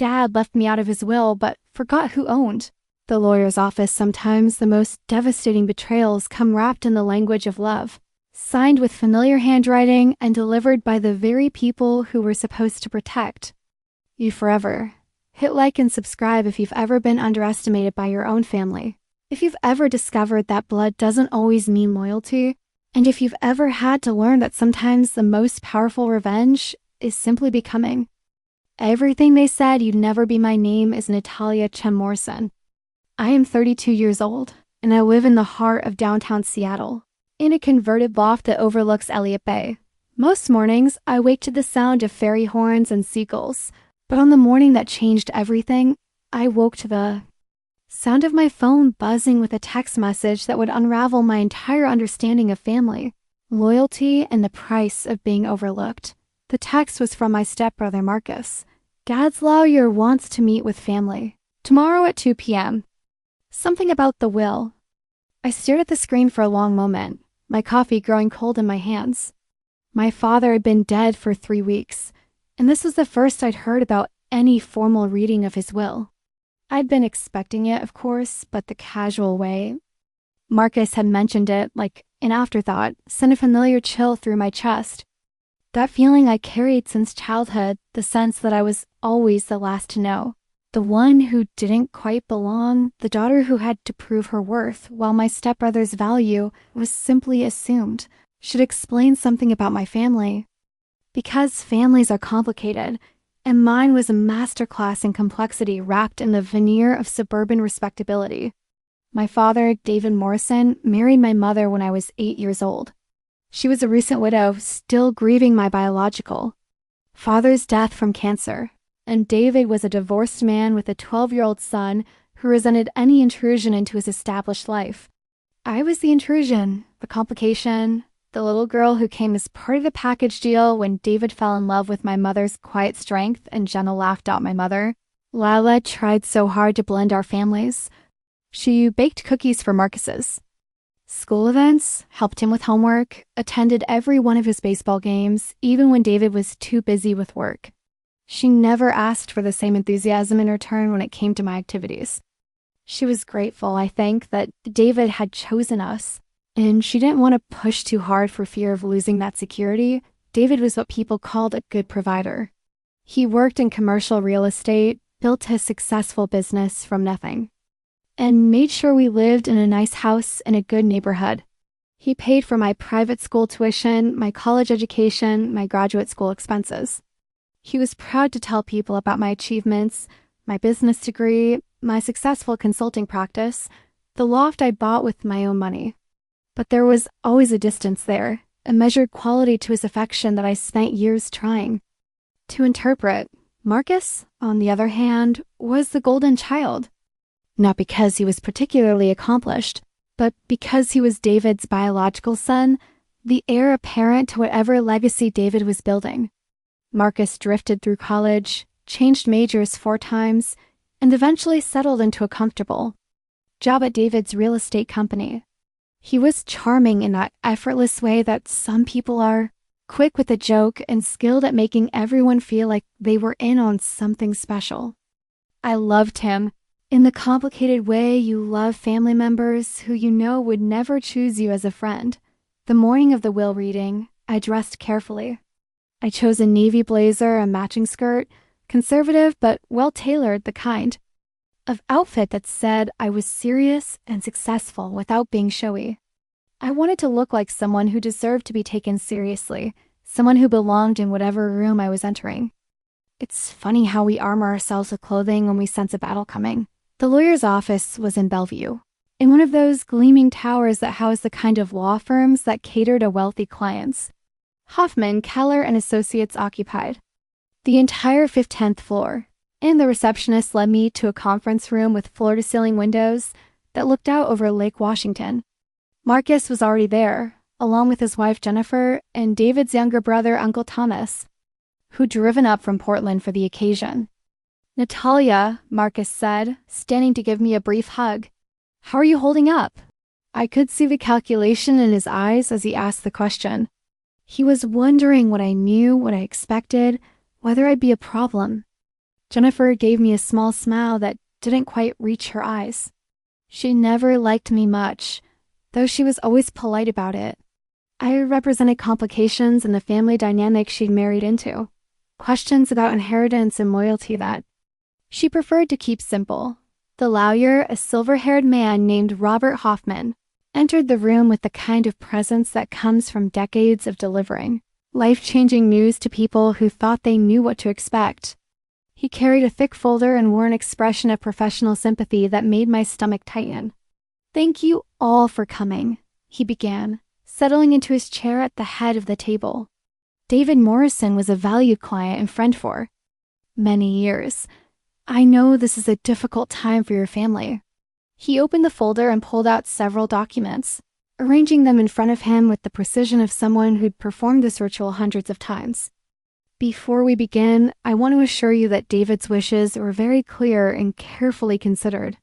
dad left me out of his will but forgot who owned. The lawyer's office, sometimes the most devastating betrayals come wrapped in the language of love, signed with familiar handwriting and delivered by the very people who we're supposed to protect you forever. Hit like and subscribe if you've ever been underestimated by your own family, if you've ever discovered that blood doesn't always mean loyalty, and if you've ever had to learn that sometimes the most powerful revenge is simply becoming. Everything they said you'd never be my name is Natalia Chen-Morrison. I am 32 years old, and I live in the heart of downtown Seattle, in a converted loft that overlooks Elliott Bay. Most mornings, I wake to the sound of fairy horns and seagulls, but on the morning that changed everything, I woke to the sound of my phone buzzing with a text message that would unravel my entire understanding of family, loyalty, and the price of being overlooked. The text was from my stepbrother Marcus. Gad's lawyer wants to meet with family tomorrow at 2 p.m. Something about the will. I stared at the screen for a long moment, my coffee growing cold in my hands. My father had been dead for 3 weeks, and this was the first I'd heard about any formal reading of his will. I'd been expecting it, of course, but the casual way Marcus had mentioned it, like an afterthought, sent a familiar chill through my chest. That feeling I carried since childhood, the sense that I was always the last to know. The one who didn't quite belong, the daughter who had to prove her worth, while my stepbrother's value was simply assumed, should explain something about my family. Because families are complicated, and mine was a masterclass in complexity wrapped in the veneer of suburban respectability. My father, David Morrison, married my mother when I was 8 years old. She was a recent widow, still grieving my biological father's death from cancer, and David was a divorced man with a 12-year-old son who resented any intrusion into his established life. I was the intrusion, the complication, the little girl who came as part of the package deal when David fell in love with my mother's quiet strength and Jenna laughed out my mother. Lila tried so hard to blend our families. She baked cookies for Marcus's school events, helped him with homework, attended every one of his baseball games, even when David was too busy with work. She never asked for the same enthusiasm in return when it came to my activities. She was grateful, I think, that David had chosen us, and she didn't want to push too hard for fear of losing that security. David was what people called a good provider. He worked in commercial real estate, built a successful business from nothing, and made sure we lived in a nice house in a good neighborhood. He paid for my private school tuition, my college education, my graduate school expenses. He was proud to tell people about my achievements, my business degree, my successful consulting practice, the loft I bought with my own money. But there was always a distance there, a measured quality to his affection that I spent years trying to interpret. Marcus, on the other hand, was the golden child. Not because he was particularly accomplished, but because he was David's biological son, the heir apparent to whatever legacy David was building. Marcus drifted through college, changed majors 4 times, and eventually settled into a comfortable job at David's real estate company. He was charming in that effortless way that some people are, quick with a joke and skilled at making everyone feel like they were in on something special. I loved him in the complicated way you love family members who you know would never choose you as a friend. The morning of the will reading, I dressed carefully. I chose a navy blazer, a matching skirt, conservative but well-tailored, the kind of outfit that said I was serious and successful without being showy. I wanted to look like someone who deserved to be taken seriously, someone who belonged in whatever room I was entering. It's funny how we armor ourselves with clothing when we sense a battle coming. The lawyer's office was in Bellevue, in one of those gleaming towers that house the kind of law firms that cater to wealthy clients. Hoffman, Keller, and Associates occupied the entire 15th floor, and the receptionist led me to a conference room with floor-to-ceiling windows that looked out over Lake Washington. Marcus was already there, along with his wife Jennifer and David's younger brother, Uncle Thomas, who'd driven up from Portland for the occasion. "Natalia," Marcus said, standing to give me a brief hug. "How are you holding up?" I could see the calculation in his eyes as he asked the question. He was wondering what I knew, what I expected, whether I'd be a problem. Jennifer gave me a small smile that didn't quite reach her eyes. She never liked me much, though she was always polite about it. I represented complications in the family dynamic she'd married into, questions about inheritance and loyalty that she preferred to keep simple. The lawyer, a silver-haired man named Robert Hoffman, entered the room with the kind of presence that comes from decades of delivering life-changing news to people who thought they knew what to expect. He carried a thick folder and wore an expression of professional sympathy that made my stomach tighten. "Thank you all for coming," he began, settling into his chair at the head of the table. David Morrison was a valued client and friend for many years. "I know this is a difficult time for your family." He opened the folder and pulled out several documents, arranging them in front of him with the precision of someone who'd performed this ritual hundreds of times. "Before we begin, I want to assure you that David's wishes were very clear and carefully considered.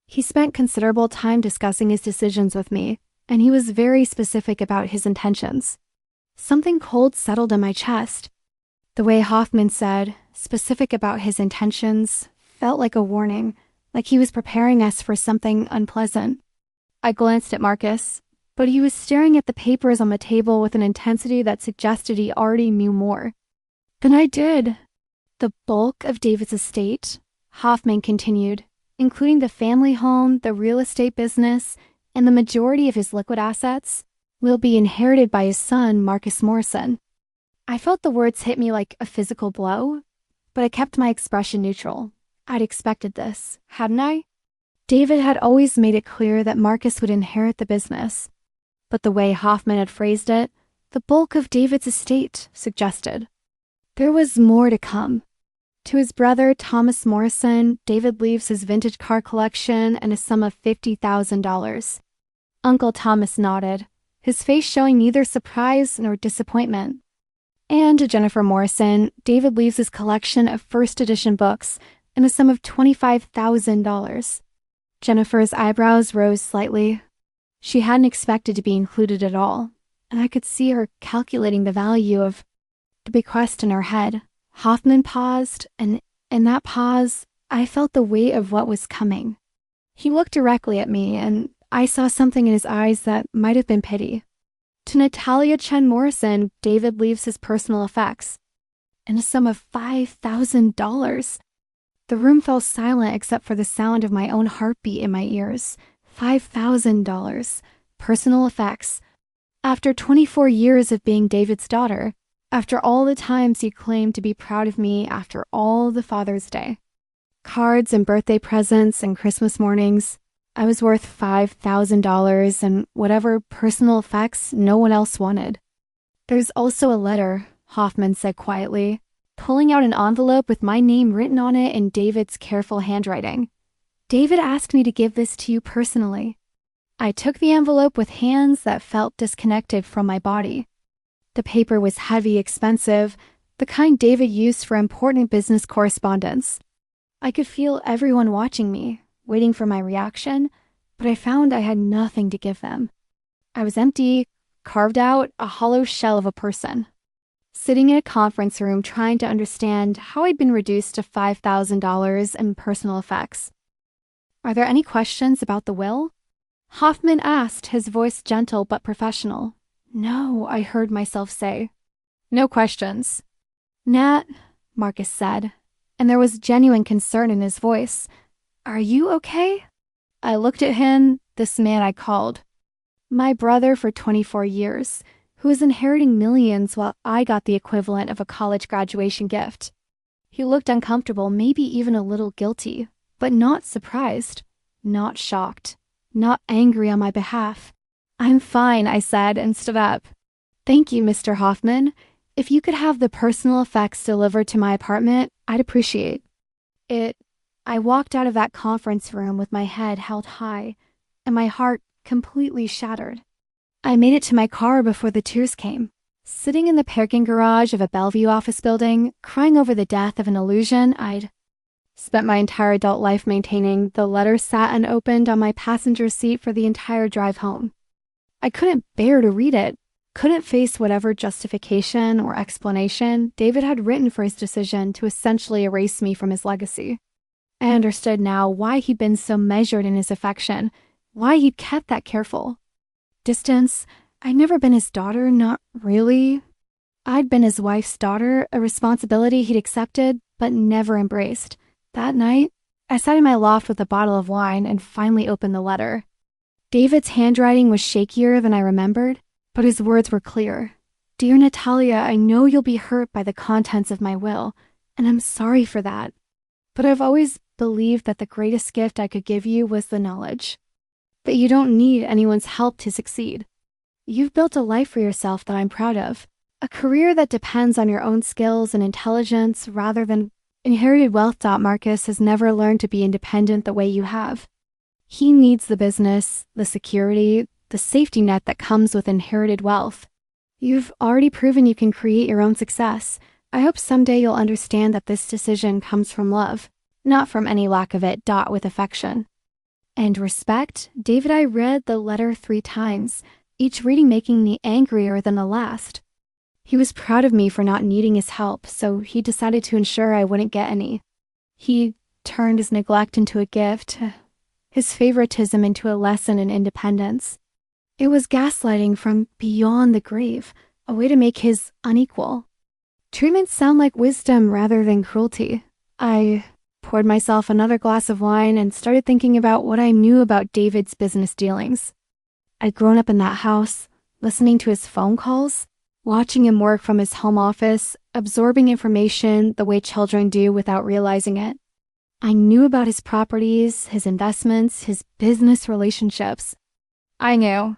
He spent considerable time discussing his decisions with me, and he was very specific about his intentions." Something cold settled in my chest. The way Hoffman said, specific about his intentions, felt like a warning, like he was preparing us for something unpleasant. I glanced at Marcus, but he was staring at the papers on the table with an intensity that suggested he already knew more. "Then I did." "The bulk of David's estate," Hoffman continued, "including the family home, the real estate business, and the majority of his liquid assets, will be inherited by his son, Marcus Morrison." I felt the words hit me like a physical blow, but I kept my expression neutral. I'd expected this, hadn't I? David had always made it clear that Marcus would inherit the business, but the way Hoffman had phrased it, the bulk of David's estate, suggested there was more to come. To his brother, Thomas Morrison, David leaves his vintage car collection and a sum of $50,000. Uncle Thomas nodded, his face showing neither surprise nor disappointment. And to Jennifer Morrison, David leaves his collection of first edition books and a sum of $25,000. Jennifer's eyebrows rose slightly. She hadn't expected to be included at all, and I could see her calculating the value of the bequest in her head. Hoffman paused, and in that pause, I felt the weight of what was coming. He looked directly at me, and I saw something in his eyes that might have been pity. To Natalia Chen-Morrison, David leaves his personal effects, and a sum of $5,000. The room fell silent except for the sound of my own heartbeat in my ears. $5,000. Personal effects. After 24 years of being David's daughter, after all the times he claimed to be proud of me, after all the Father's Day, cards and birthday presents and Christmas mornings, I was worth $5,000 and whatever personal effects no one else wanted. "There's also a letter," Hoffman said quietly, pulling out an envelope with my name written on it in David's careful handwriting. "David asked me to give this to you personally." I took the envelope with hands that felt disconnected from my body. The paper was heavy, expensive, the kind David used for important business correspondence. I could feel everyone watching me, waiting for my reaction, but I found I had nothing to give them. I was empty, carved out, a hollow shell of a person, sitting in a conference room trying to understand how I'd been reduced to $5,000 in personal effects. "Are there any questions about the will?" Hoffman asked, his voice gentle but professional. "No," I heard myself say. "No questions." "Nat," Marcus said, and there was genuine concern in his voice. "Are you okay?" I looked at him, this man I called my brother for 24 years, who was inheriting millions while I got the equivalent of a college graduation gift. He looked uncomfortable, maybe even a little guilty, but not surprised, not shocked, not angry on my behalf. "I'm fine," I said and stood up. "Thank you, Mr. Hoffman. If you could have the personal effects delivered to my apartment, I'd appreciate it." I walked out of that conference room with my head held high and my heart completely shattered. I made it to my car before the tears came. Sitting in the parking garage of a Bellevue office building, crying over the death of an illusion I'd spent my entire adult life maintaining, the letter sat unopened on my passenger seat for the entire drive home. I couldn't bear to read it. couldn't face whatever justification or explanation David had written for his decision to essentially erase me from his legacy. I understood now why he'd been so measured in his affection, why he'd kept that careful. Distance, I'd never been his daughter, not really. I'd been his wife's daughter, a responsibility he'd accepted but never embraced. That night, I sat in my loft with a bottle of wine and finally opened the letter. David's handwriting was shakier than I remembered, but his words were clear. "Dear Natalia, I know you'll be hurt by the contents of my will, and I'm sorry for that. But I've always believed that the greatest gift I could give you was the knowledge that you don't need anyone's help to succeed. You've built a life for yourself that I'm proud of, a career that depends on your own skills and intelligence rather than inherited wealth. Marcus has never learned to be independent the way you have. He needs the business, the security, the safety net that comes with inherited wealth. You've already proven you can create your own success. I hope someday you'll understand that this decision comes from love, not from any lack of it. With affection and respect." David, I read the letter 3 times, each reading making me angrier than the last. He was proud of me for not needing his help, so he decided to ensure I wouldn't get any. He turned his neglect into a gift, his favoritism into a lesson in independence. It was gaslighting from beyond the grave, a way to make his unequal treatments sound like wisdom rather than cruelty. I poured myself another glass of wine and started thinking about what I knew about David's business dealings. I'd grown up in that house, listening to his phone calls, watching him work from his home office, absorbing information the way children do without realizing it. I knew about his properties, his investments, his business relationships. I knew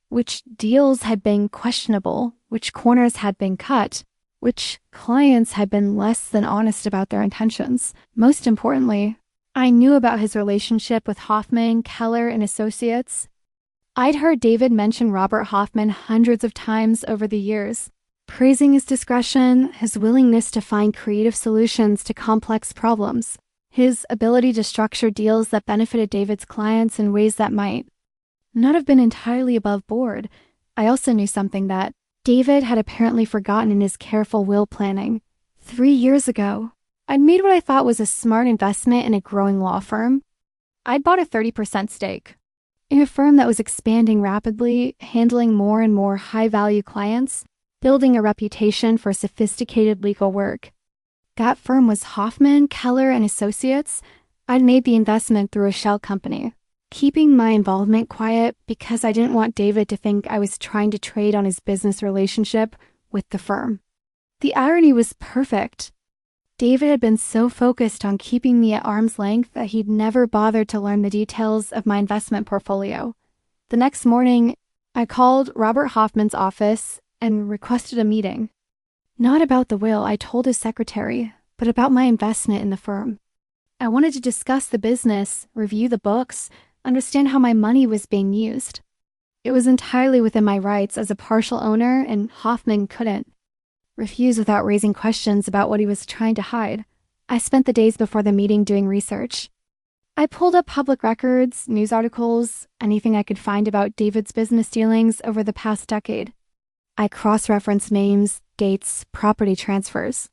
which deals had been questionable, which corners had been cut, which clients had been less than honest about their intentions. Most importantly, I knew about his relationship with Hoffman, Keller, and Associates. I'd heard David mention Robert Hoffman hundreds of times over the years, praising his discretion, his willingness to find creative solutions to complex problems, his ability to structure deals that benefited David's clients in ways that might not have been entirely above board. I also knew something that David had apparently forgotten in his careful will planning. 3 years ago, I'd made what I thought was a smart investment in a growing law firm. I'd bought a 30% stake in a firm that was expanding rapidly, handling more and more high-value clients, building a reputation for sophisticated legal work. That firm was Hoffman, Keller, and Associates. I'd made the investment through a shell company, keeping my involvement quiet because I didn't want David to think I was trying to trade on his business relationship with the firm. The irony was perfect. David had been so focused on keeping me at arm's length that he'd never bothered to learn the details of my investment portfolio. The next morning, I called Robert Hoffman's office and requested a meeting. Not about the will, I told his secretary, but about my investment in the firm. I wanted to discuss the business, review the books, understand how my money was being used. It was entirely within my rights as a partial owner, and Hoffman couldn't refuse without raising questions about what he was trying to hide. I spent the days before the meeting doing research. I pulled up public records, news articles, anything I could find about David's business dealings over the past decade. I cross-referenced names, dates, property transfers.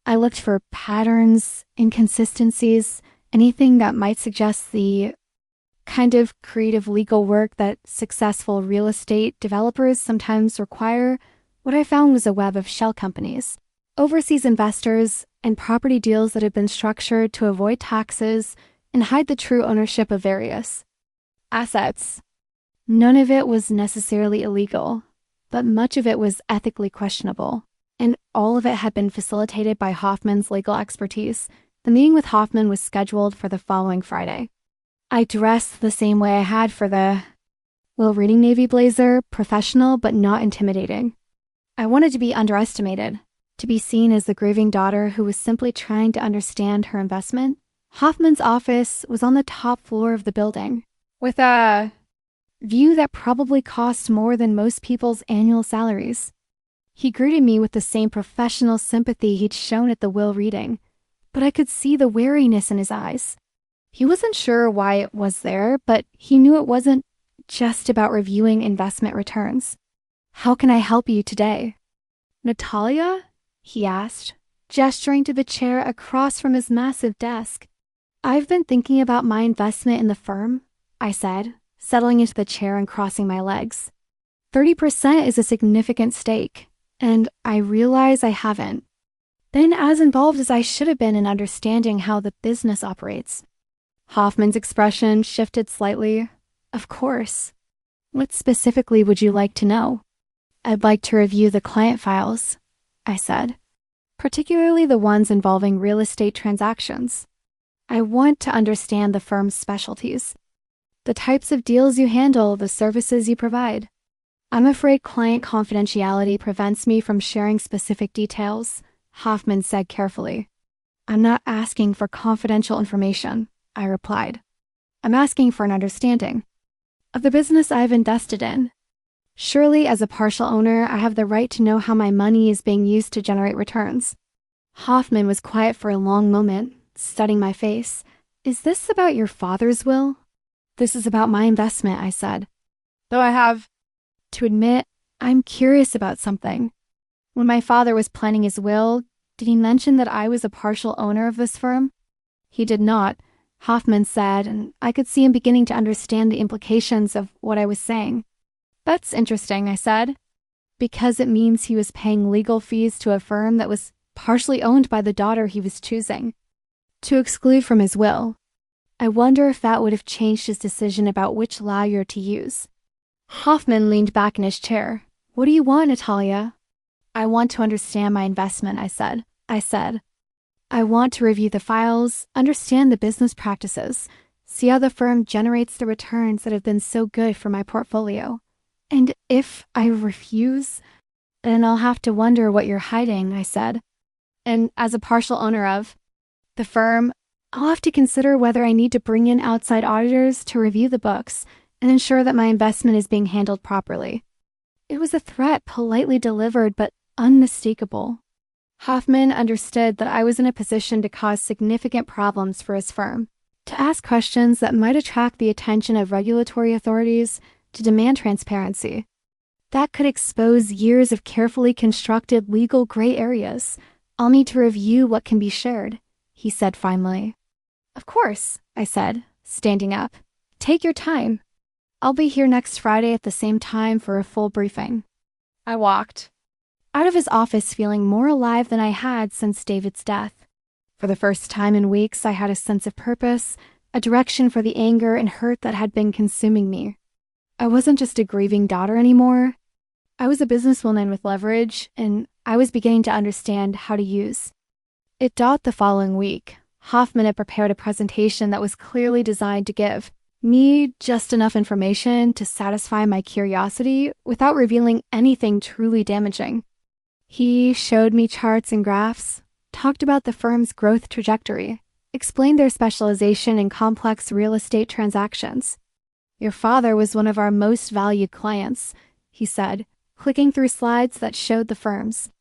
I looked for patterns, inconsistencies, anything that might suggest the kind of creative legal work that successful real estate developers sometimes require. What I found was a web of shell companies, overseas investors, and property deals that had been structured to avoid taxes and hide the true ownership of various assets. None of it was necessarily illegal, but much of it was ethically questionable, and all of it had been facilitated by Hoffman's legal expertise. The meeting with Hoffman was scheduled for the following Friday. I dressed the same way I had for the reading navy blazer, professional but not intimidating. I wanted to be underestimated, to be seen as the grieving daughter who was simply trying to understand her investment. Hoffman's office was on the top floor of the building, with a view that probably cost more than most people's annual salaries. He greeted me with the same professional sympathy he'd shown at the will reading, but I could see the wariness in his eyes. He wasn't sure why it was there, but he knew it wasn't just about reviewing investment returns. How can I help you today? Natalia? He asked, gesturing to the chair across from his massive desk. I've been thinking about my investment in the firm, I said, settling into the chair and crossing my legs. 30% is a significant stake, and I realize I haven't been as involved as I should have been in understanding how the business operates. Hoffman's expression shifted slightly. Of course. What specifically would you like to know? I'd like to review the client files, I said, particularly the ones involving real estate transactions. I want to understand the firm's specialties, the types of deals you handle, the services you provide. I'm afraid client confidentiality prevents me from sharing specific details, Hoffman said carefully. I'm not asking for confidential information, I replied. I'm asking for an understanding of the business I've invested in. Surely, as a partial owner, I have the right to know how my money is being used to generate returns. Hoffman was quiet for a long moment, studying my face. Is this about your father's will? This is about my investment, I said. Though I have to admit, I'm curious about something. When my father was planning his will, did he mention that I was a partial owner of this firm? He did not, Hoffman said, and I could see him beginning to understand the implications of what I was saying. That's interesting, I said, because it means he was paying legal fees to a firm that was partially owned by the daughter he was choosing to exclude from his will. I wonder if that would have changed his decision about which lawyer to use. Hoffman leaned back in his chair. What do you want, Natalia? I want to understand my investment, I said. I want to review the files, understand the business practices, see how the firm generates the returns that have been so good for my portfolio. And if I refuse, then I'll have to wonder what you're hiding, I said. And as a partial owner of the firm, I'll have to consider whether I need to bring in outside auditors to review the books and ensure that my investment is being handled properly. It was a threat politely delivered but unmistakable. Hoffman understood that I was in a position to cause significant problems for his firm, to ask questions that might attract the attention of regulatory authorities, to demand transparency. That could expose years of carefully constructed legal gray areas. I'll need to review what can be shared, he said finally. Of course, I said, standing up. Take your time. I'll be here next Friday at the same time for a full briefing. I walked out of his office feeling more alive than I had since David's death. For the first time in weeks, I had a sense of purpose, a direction for the anger and hurt that had been consuming me. I wasn't just a grieving daughter anymore. I was a businesswoman with leverage, and I was beginning to understand how to use it. The following week, Hoffman had prepared a presentation that was clearly designed to give me just enough information to satisfy my curiosity without revealing anything truly damaging. He showed me charts and graphs, talked about the firm's growth trajectory, explained their specialization in complex real estate transactions. Your father was one of our most valued clients, he said, clicking through slides that showed the firm's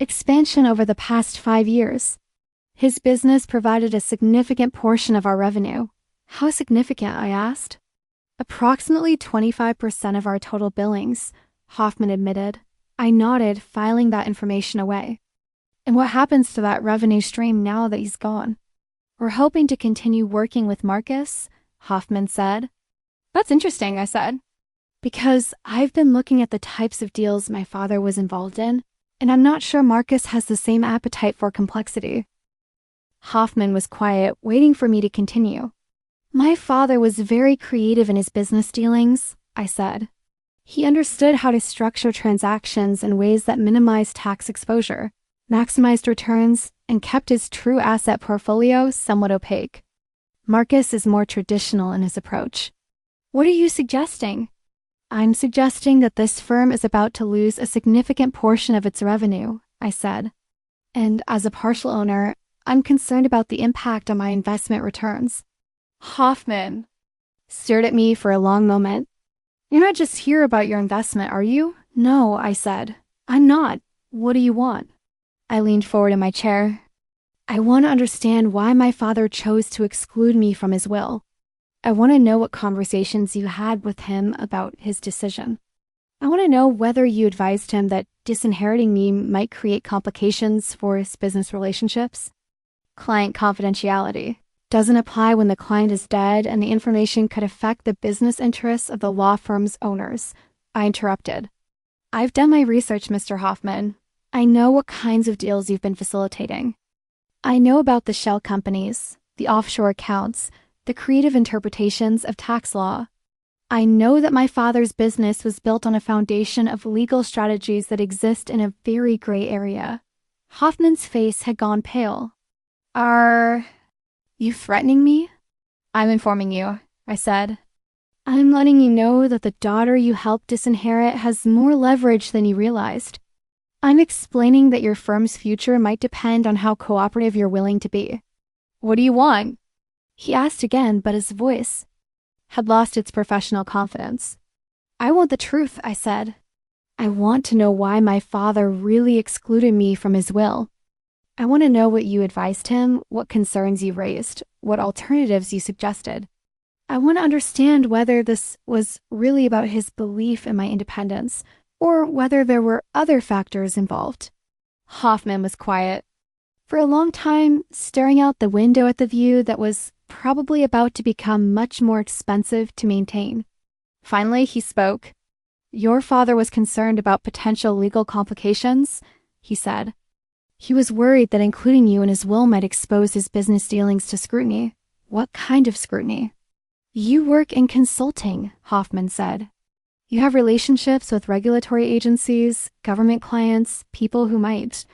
expansion over the past 5 years. His business provided a significant portion of our revenue. How significant, I asked. Approximately 25% of our total billings, Hoffman admitted. I nodded, filing that information away. And what happens to that revenue stream now that he's gone? We're hoping to continue working with Marcus, Hoffman said. That's interesting, I said, because I've been looking at the types of deals my father was involved in, and I'm not sure Marcus has the same appetite for complexity. Hoffman was quiet, waiting for me to continue. My father was very creative in his business dealings, I said. He understood how to structure transactions in ways that minimized tax exposure, maximized returns, and kept his true asset portfolio somewhat opaque. Marcus is more traditional in his approach. What are you suggesting? I'm suggesting that this firm is about to lose a significant portion of its revenue, I said. And as a partial owner, I'm concerned about the impact on my investment returns. Hoffman stared at me for a long moment. You're not just here about your investment, are you? No, I said. I'm not. What do you want? I leaned forward in my chair. I want to understand why my father chose to exclude me from his will. I want to know what conversations you had with him about his decision. I want to know whether you advised him that disinheriting me might create complications for his business relationships. Client confidentiality doesn't apply when the client is dead and the information could affect the business interests of the law firm's owners. I interrupted. I've done my research, Mr. Hoffman. I know what kinds of deals you've been facilitating. I know about the shell companies, the offshore accounts, the creative interpretations of tax law. I know that my father's business was built on a foundation of legal strategies that exist in a very gray area. Hoffman's face had gone pale. Are you threatening me? I'm informing you, I said. I'm letting you know that the daughter you helped disinherit has more leverage than you realized. I'm explaining that your firm's future might depend on how cooperative you're willing to be. What do you want? He asked again, but his voice had lost its professional confidence. I want the truth, I said. I want to know why my father really excluded me from his will. I want to know what you advised him, what concerns you raised, what alternatives you suggested. I want to understand whether this was really about his belief in my independence, or whether there were other factors involved. Hoffman was quiet. For a long time, staring out the window at the view that was probably about to become much more expensive to maintain. Finally, he spoke. Your father was concerned about potential legal complications, he said. He was worried that including you in his will might expose his business dealings to scrutiny. What kind of scrutiny? You work in consulting, Hoffman said. You have relationships with regulatory agencies, government clients, people who might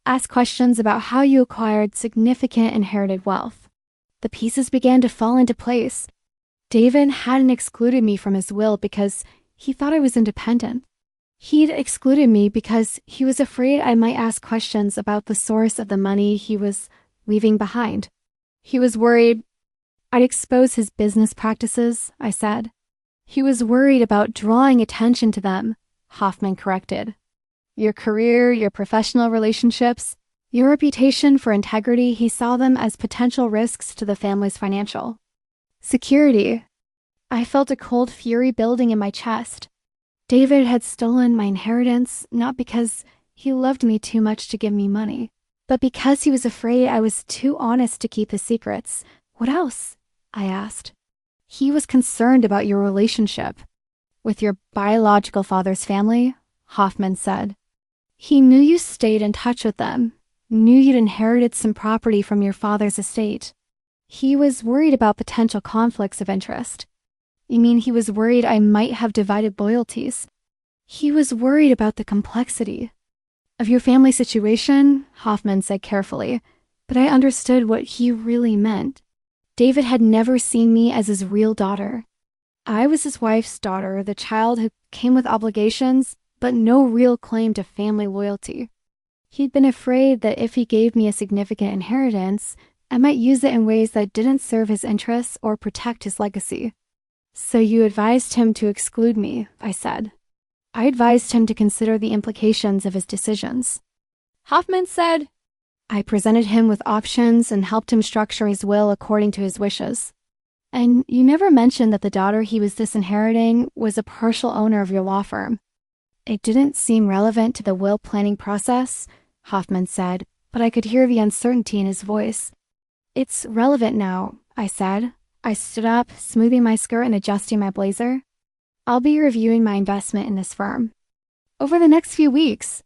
ask questions about how you acquired significant inherited wealth. The pieces began to fall into place. David hadn't excluded me from his will because he thought I was independent. He'd excluded me because he was afraid I might ask questions about the source of the money he was leaving behind. He was worried I'd expose his business practices, I said. He was worried about drawing attention to them, Hoffman corrected. Your career, your professional relationships, your reputation for integrity, he saw them as potential risks to the family's financial security. I felt a cold fury building in my chest. David had stolen my inheritance, not because he loved me too much to give me money, but because he was afraid I was too honest to keep his secrets. What else? I asked. He was concerned about your relationship with your biological father's family, Hoffman said. He knew you stayed in touch with them, knew you'd inherited some property from your father's estate. He was worried about potential conflicts of interest. You mean he was worried I might have divided loyalties? He was worried about the complexity of your family situation, Hoffman said carefully, but I understood what he really meant. David had never seen me as his real daughter. I was his wife's daughter, the child who came with obligations, but no real claim to family loyalty. He'd been afraid that if he gave me a significant inheritance, I might use it in ways that didn't serve his interests or protect his legacy. So you advised him to exclude me, I said. I advised him to consider the implications of his decisions. Hoffman said, I presented him with options and helped him structure his will according to his wishes. And you never mentioned that the daughter he was disinheriting was a partial owner of your law firm. It didn't seem relevant to the will planning process, Hoffman said, but I could hear the uncertainty in his voice. It's relevant now, I said. I stood up, smoothing my skirt and adjusting my blazer. I'll be reviewing my investment in this firm. Over the next few weeks,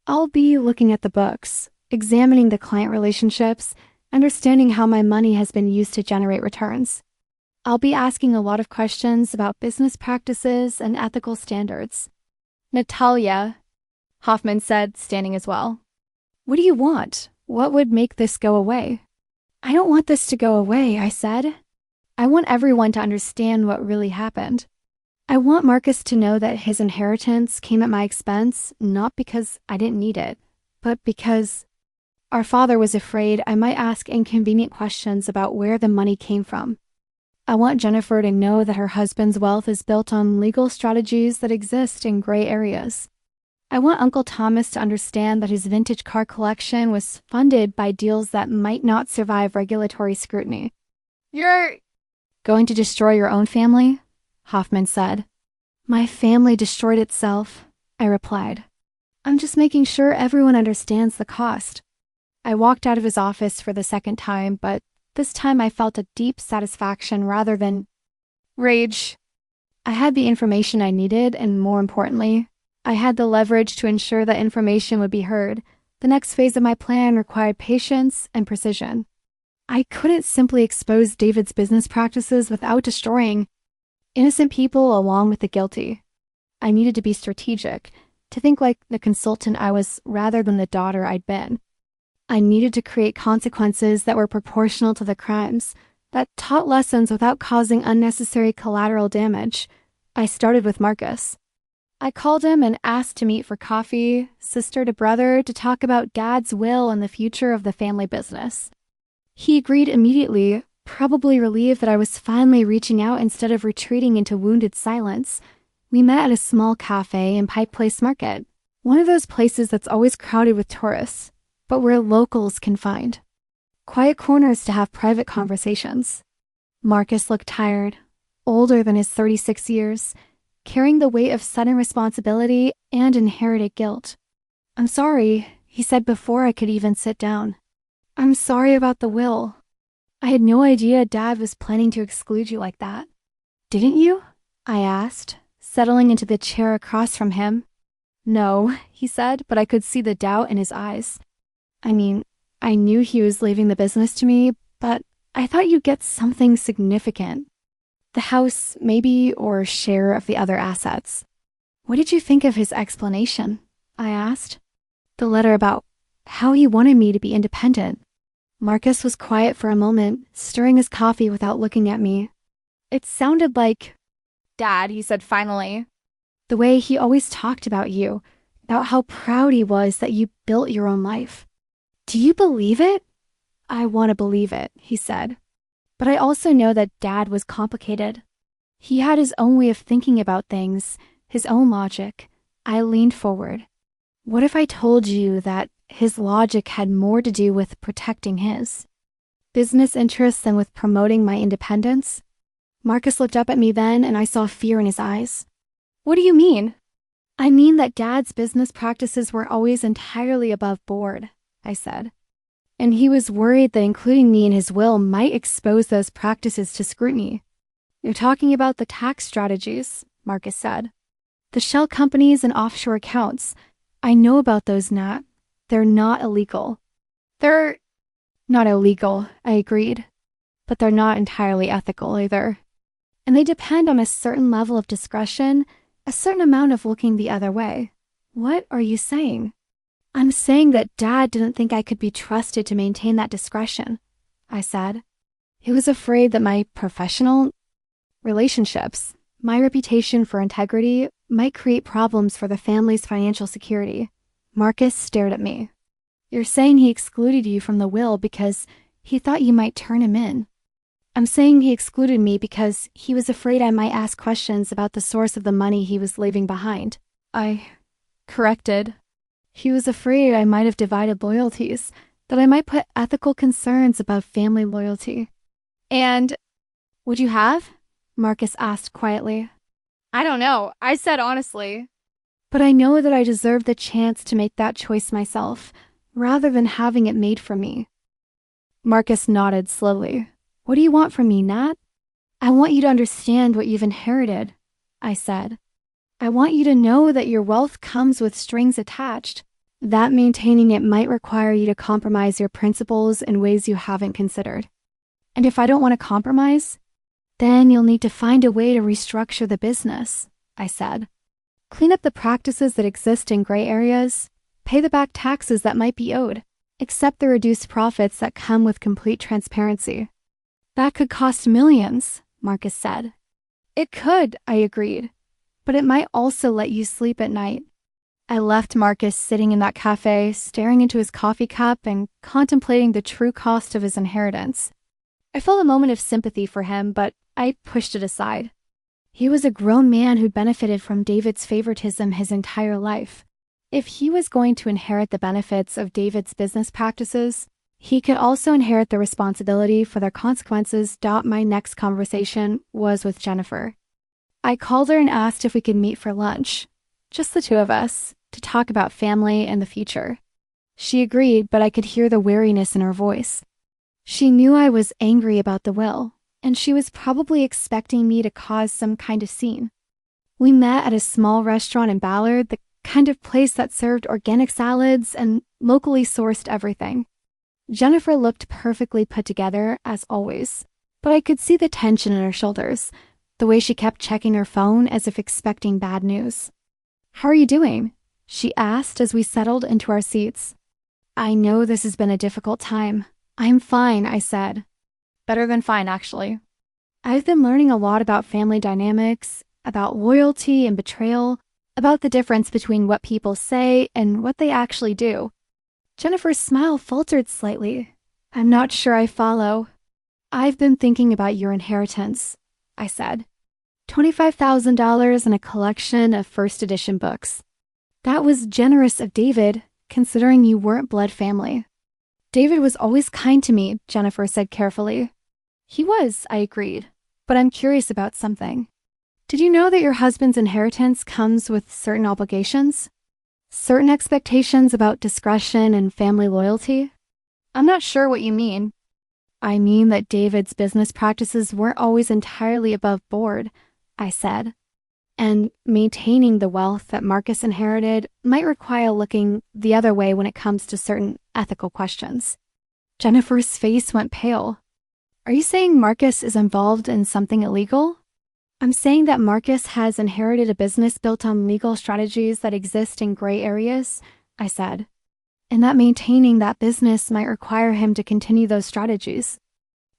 I'll be looking at the books, examining the client relationships, understanding how my money has been used to generate returns. I'll be asking a lot of questions about business practices and ethical standards. Natalia, Hoffman said, standing as well. What do you want? What would make this go away? I don't want this to go away, I said. I want everyone to understand what really happened. I want Marcus to know that his inheritance came at my expense, not because I didn't need it, but because our father was afraid I might ask inconvenient questions about where the money came from. I want Jennifer to know that her husband's wealth is built on legal strategies that exist in gray areas. I want Uncle Thomas to understand that his vintage car collection was funded by deals that might not survive regulatory scrutiny. You're going to destroy your own family? Hoffman said. My family destroyed itself, I replied. I'm just making sure everyone understands the cost. I walked out of his office for the second time, but this time I felt a deep satisfaction rather than rage. I had the information I needed, and more importantly, I had the leverage to ensure that information would be heard. The next phase of my plan required patience and precision. I couldn't simply expose David's business practices without destroying innocent people along with the guilty. I needed to be strategic, to think like the consultant I was rather than the daughter I'd been. I needed to create consequences that were proportional to the crimes, that taught lessons without causing unnecessary collateral damage. I started with Marcus. I called him and asked to meet for coffee, sister to brother, to talk about Dad's will and the future of the family business. He agreed immediately, probably relieved that I was finally reaching out instead of retreating into wounded silence. We met at a small cafe in Pike Place Market, one of those places that's always crowded with tourists, but where locals can find quiet corners to have private conversations. Marcus looked tired, older than his 36 years, carrying the weight of sudden responsibility and inherited guilt. I'm sorry, he said before I could even sit down. I'm sorry about the will. I had no idea Dad was planning to exclude you like that. Didn't you? I asked, settling into the chair across from him. No, he said, but I could see the doubt in his eyes. I mean, I knew he was leaving the business to me, but I thought you'd get something significant. The house, maybe, or share of the other assets. What did you think of his explanation? I asked. The letter about how he wanted me to be independent. Marcus was quiet for a moment, stirring his coffee without looking at me. It sounded like, Dad, he said finally. The way he always talked about you, about how proud he was that you built your own life. Do you believe it? I want to believe it, he said. But I also know that Dad was complicated. He had his own way of thinking about things, his own logic. I leaned forward. What if I told you that his logic had more to do with protecting his business interests than with promoting my independence? Marcus looked up at me then, and I saw fear in his eyes. What do you mean? I mean that Dad's business practices were always entirely above board, I said. And he was worried that including me in his will might expose those practices to scrutiny. You're talking about the tax strategies, Marcus said. The shell companies and offshore accounts. I know about those, Nat. They're not illegal. They're not illegal, I agreed. But they're not entirely ethical either. And they depend on a certain level of discretion, a certain amount of looking the other way. What are you saying? I'm saying that Dad didn't think I could be trusted to maintain that discretion, I said. He was afraid that my professional relationships, my reputation for integrity, might create problems for the family's financial security. Marcus stared at me. You're saying he excluded you from the will because he thought you might turn him in. I'm saying he excluded me because he was afraid I might ask questions about the source of the money he was leaving behind. I corrected. He was afraid I might have divided loyalties, that I might put ethical concerns above family loyalty. And would you have? Marcus asked quietly. I don't know, I said honestly. But I know that I deserve the chance to make that choice myself, rather than having it made for me. Marcus nodded slowly. What do you want from me, Nat? I want you to understand what you've inherited, I said. I want you to know that your wealth comes with strings attached, that maintaining it might require you to compromise your principles in ways you haven't considered. And if I don't want to compromise, then you'll need to find a way to restructure the business, I said. Clean up the practices that exist in gray areas, pay the back taxes that might be owed, accept the reduced profits that come with complete transparency. That could cost millions, Marcus said. It could, I agreed, but it might also let you sleep at night. I left Marcus sitting in that cafe, staring into his coffee cup and contemplating the true cost of his inheritance. I felt a moment of sympathy for him, but I pushed it aside. He was a grown man who'd benefited from David's favoritism his entire life. If he was going to inherit the benefits of David's business practices, he could also inherit the responsibility for their consequences. My next conversation was with Jennifer. I called her and asked if we could meet for lunch, just the two of us, to talk about family and the future. She agreed, but I could hear the weariness in her voice. She knew I was angry about the will, and she was probably expecting me to cause some kind of scene. We met at a small restaurant in Ballard, the kind of place that served organic salads and locally sourced everything. Jennifer looked perfectly put together, as always, but I could see the tension in her shoulders, the way she kept checking her phone as if expecting bad news. "How are you doing?" she asked as we settled into our seats. "I know this has been a difficult time. I'm fine," I said. "Better than fine, actually. I've been learning a lot about family dynamics, about loyalty and betrayal, about the difference between what people say and what they actually do." Jennifer's smile faltered slightly. "I'm not sure I follow." "I've been thinking about your inheritance," I said. $25,000 and a collection of first edition books. That was generous of David, considering you weren't blood family. "David was always kind to me," Jennifer said carefully. "He was," I agreed, "but I'm curious about something. Did you know that your husband's inheritance comes with certain obligations? Certain expectations about discretion and family loyalty?" "I'm not sure what you mean." "I mean that David's business practices weren't always entirely above board," I said. "And maintaining the wealth that Marcus inherited might require looking the other way when it comes to certain ethical questions." Jennifer's face went pale. "Are you saying Marcus is involved in something illegal?" "I'm saying that Marcus has inherited a business built on legal strategies that exist in gray areas," I said, "and that maintaining that business might require him to continue those strategies."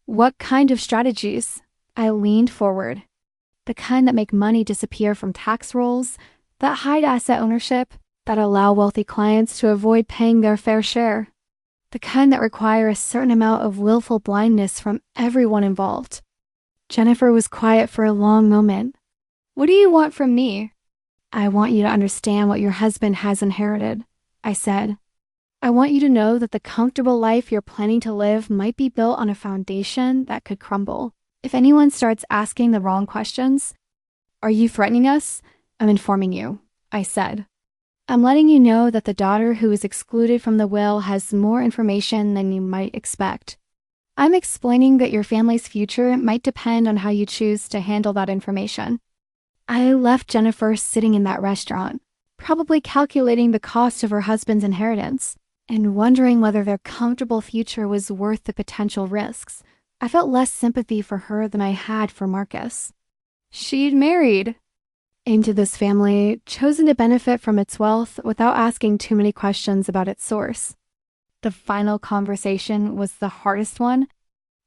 "What kind of strategies?" I leaned forward. "The kind that make money disappear from tax rolls, that hide asset ownership, that allow wealthy clients to avoid paying their fair share. The kind that require a certain amount of willful blindness from everyone involved." Jennifer was quiet for a long moment. "What do you want from me?" "I want you to understand what your husband has inherited," I said. "I want you to know that the comfortable life you're planning to live might be built on a foundation that could crumble if anyone starts asking the wrong questions." "Are you threatening us?" "I'm informing you," I said. "I'm letting you know that the daughter who is excluded from the will has more information than you might expect. I'm explaining that your family's future might depend on how you choose to handle that information." I left Jennifer sitting in that restaurant, probably calculating the cost of her husband's inheritance and wondering whether their comfortable future was worth the potential risks. I felt less sympathy for her than I had for Marcus. She'd married into this family, chosen to benefit from its wealth without asking too many questions about its source. The final conversation was the hardest one.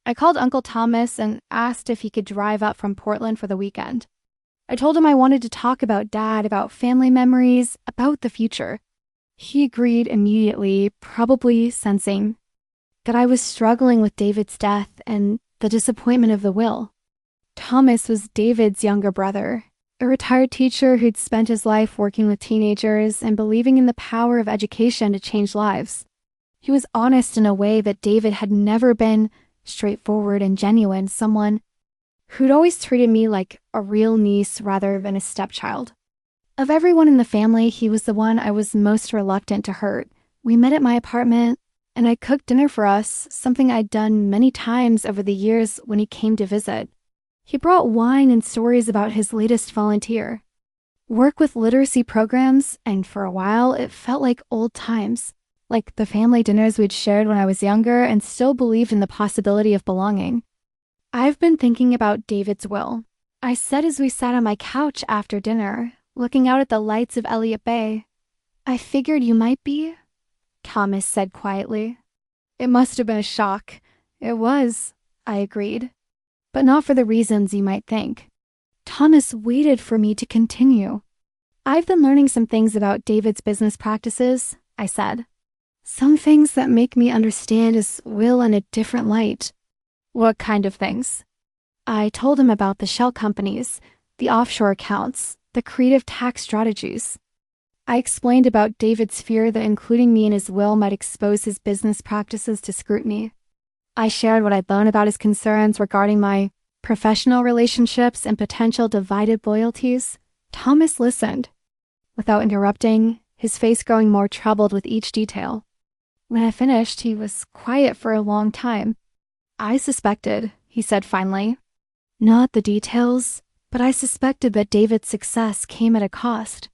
I called Uncle Thomas and asked if he could drive up from Portland for the weekend. I told him I wanted to talk about Dad, about family memories, about the future. He agreed immediately, probably sensing that I was struggling with David's death and the disappointment of the will. Thomas was David's younger brother, a retired teacher who'd spent his life working with teenagers and believing in the power of education to change lives. He was honest in a way that David had never been, straightforward and genuine, someone who'd always treated me like a real niece rather than a stepchild. Of everyone in the family, he was the one I was most reluctant to hurt. We met at my apartment, and I cooked dinner for us, something I'd done many times over the years when he came to visit. He brought wine and stories about his latest volunteer work with literacy programs, and for a while it felt like old times, like the family dinners we'd shared when I was younger and still believed in the possibility of belonging. "I've been thinking about David's will," I said as we sat on my couch after dinner, looking out at the lights of Elliott Bay. "I figured you might be," Thomas said quietly. "It must have been a shock." "It was," I agreed, "but not for the reasons you might think." Thomas waited for me to continue. "I've been learning some things about David's business practices," I said. "Some things that make me understand his will in a different light." "What kind of things?" I told him about the shell companies, the offshore accounts, the creative tax strategies. I explained about David's fear that including me in his will might expose his business practices to scrutiny. I shared what I'd learned about his concerns regarding my professional relationships, and potential divided loyalties. Thomas listened, without interrupting, his face growing more troubled with each detail. When I finished, he was quiet for a long time. I suspected, he said finally. Not the details, but I suspected that David's success came at a cost.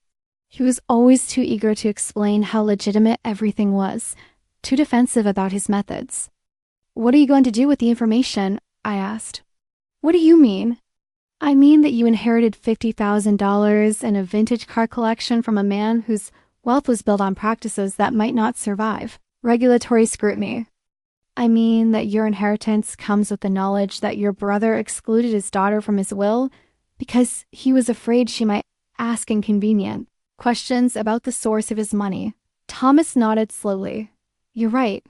He was always too eager to explain how legitimate everything was, too defensive about his methods. What are you going to do with the information? I asked. What do you mean? I mean that you inherited $50,000 and a vintage car collection from a man whose wealth was built on practices that might not survive regulatory scrutiny. I mean that your inheritance comes with the knowledge that your brother excluded his daughter from his will because he was afraid she might ask inconvenient questions about the source of his money. Thomas nodded slowly. You're right.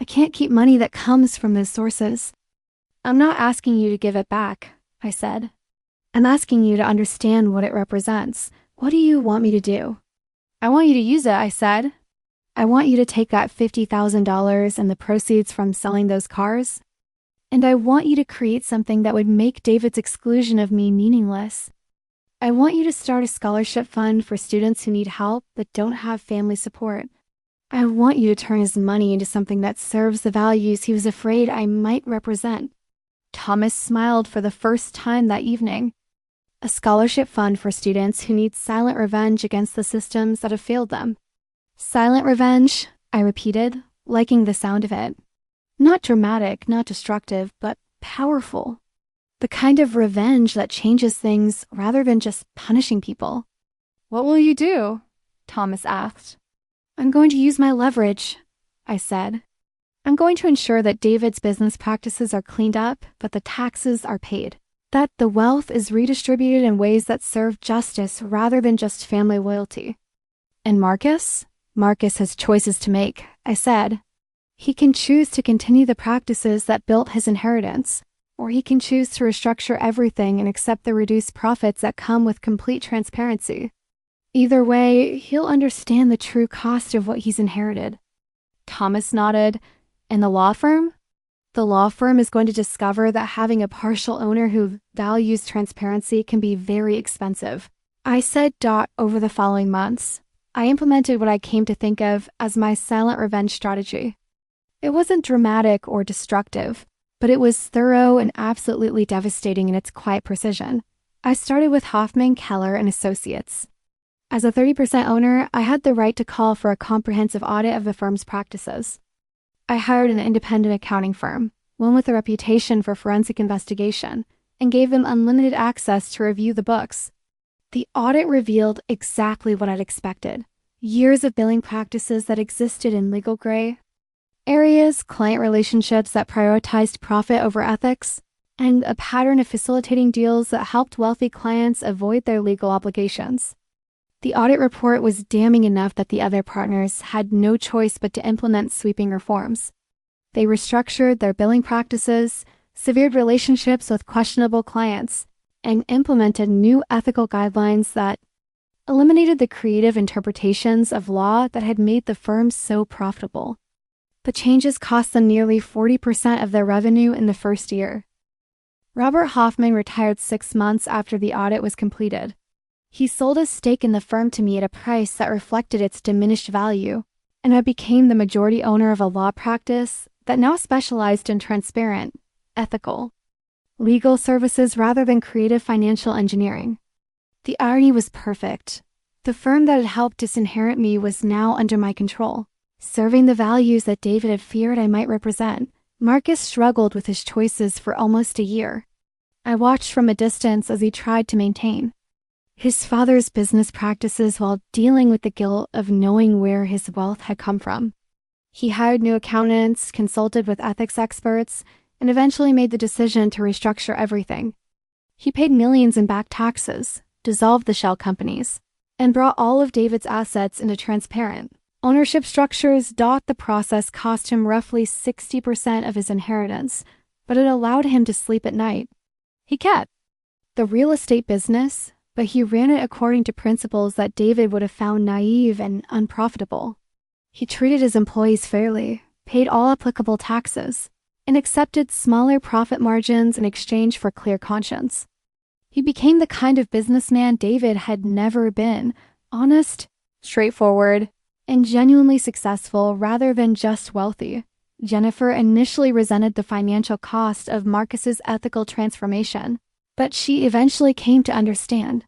I can't keep money that comes from those sources. I'm not asking you to give it back, I said. I'm asking you to understand what it represents. What do you want me to do? I want you to use it, I said. I want you to take that $50,000 and the proceeds from selling those cars, and I want you to create something that would make David's exclusion of me meaningless. I want you to start a scholarship fund for students who need help but don't have family support. I want you to turn his money into something that serves the values he was afraid I might represent. Thomas smiled for the first time that evening. A scholarship fund for students who need silent revenge against the systems that have failed them. Silent revenge, I repeated, liking the sound of it. Not dramatic, not destructive, but powerful. The kind of revenge that changes things rather than just punishing people. What will you do? Thomas asked. I'm going to use my leverage, I said. I'm going to ensure that David's business practices are cleaned up, but the taxes are paid. That the wealth is redistributed in ways that serve justice rather than just family loyalty. And Marcus? Marcus has choices to make, I said. He can choose to continue the practices that built his inheritance, or he can choose to restructure everything and accept the reduced profits that come with complete transparency. Either way, he'll understand the true cost of what he's inherited. Thomas nodded. And the law firm? The law firm is going to discover that having a partial owner who values transparency can be very expensive. I said over the following months. I implemented what I came to think of as my silent revenge strategy. It wasn't dramatic or destructive, but it was thorough and absolutely devastating in its quiet precision. I started with Hoffman, Keller, and Associates. As a 30% owner, I had the right to call for a comprehensive audit of the firm's practices. I hired an independent accounting firm, one with a reputation for forensic investigation, and gave them unlimited access to review the books. The audit revealed exactly what I'd expected. Years of billing practices that existed in legal gray areas, client relationships that prioritized profit over ethics, and a pattern of facilitating deals that helped wealthy clients avoid their legal obligations. The audit report was damning enough that the other partners had no choice but to implement sweeping reforms. They restructured their billing practices, severed relationships with questionable clients, and implemented new ethical guidelines that eliminated the creative interpretations of law that had made the firm so profitable. The changes cost them nearly 40% of their revenue in the first year. Robert Hoffman retired 6 months after the audit was completed. He sold his stake in the firm to me at a price that reflected its diminished value, and I became the majority owner of a law practice that now specialized in transparent, ethical, legal services rather than creative financial engineering. The irony was perfect. The firm that had helped disinherit me was now under my control, serving the values that David had feared I might represent. Marcus struggled with his choices for almost a year. I watched from a distance as he tried to maintain his father's business practices while dealing with the guilt of knowing where his wealth had come from. He hired new accountants, consulted with ethics experts, and eventually made the decision to restructure everything. He paid millions in back taxes, dissolved the shell companies, and brought all of David's assets into transparent ownership structures. The process cost him roughly 60% of his inheritance, but it allowed him to sleep at night. He kept the real estate business, but he ran it according to principles that David would have found naive and unprofitable. He treated his employees fairly, paid all applicable taxes, and accepted smaller profit margins in exchange for clear conscience. He became the kind of businessman David had never been: honest, straightforward, and genuinely successful rather than just wealthy. Jennifer initially resented the financial cost of Marcus's ethical transformation, but she eventually came to understand